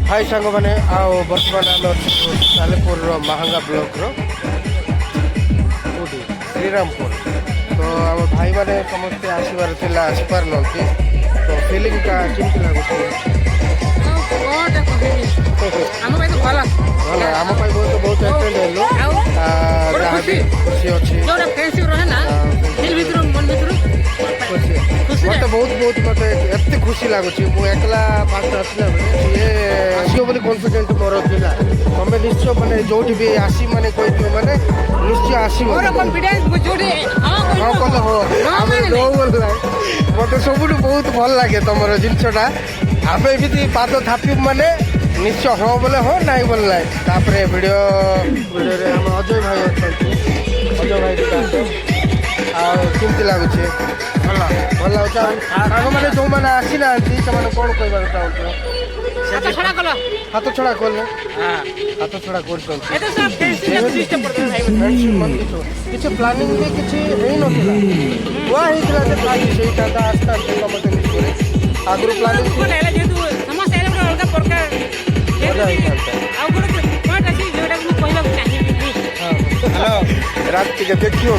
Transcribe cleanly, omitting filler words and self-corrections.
हाय सांग मैंने आओ बर्तमान आम अच्छे सालेपुर महांगा ब्लॉक श्रीरामपुर तो आम भाई मैंने समस्ते आसबार आसपार ना तो फिलिंग का केमती लगुच भल आम बहुत बहुत एक्सटेंड हेलु जहाँ भी खुशी अच्छी मत बहुत बहुत मत एत खुशी लगुच मुझला फास्ट आसला ये आसो कन्फिडेंट मोर था तुम्हें निश्चय मैंने जो भी आसी मैंने कही मैंने निश्चय आसो मत सब बहुत भल लगे तुम जिनसा आम एमती पाद थापी मैंने निश्चय हाँ बोले हाँ ना बोले ना तापर वीडियो आम अजय भाई अच्छा अजय भाई केमती लगुच भल भल लगे आग मैंने जो मैंने आसी ना कौन कहना चाहूँ हाथ छड़ा कल हाथ छड़ा कर किसी प्लानिंग भी किसी आस्ते आस्ते आगुरी प्लानिंग रात देखियो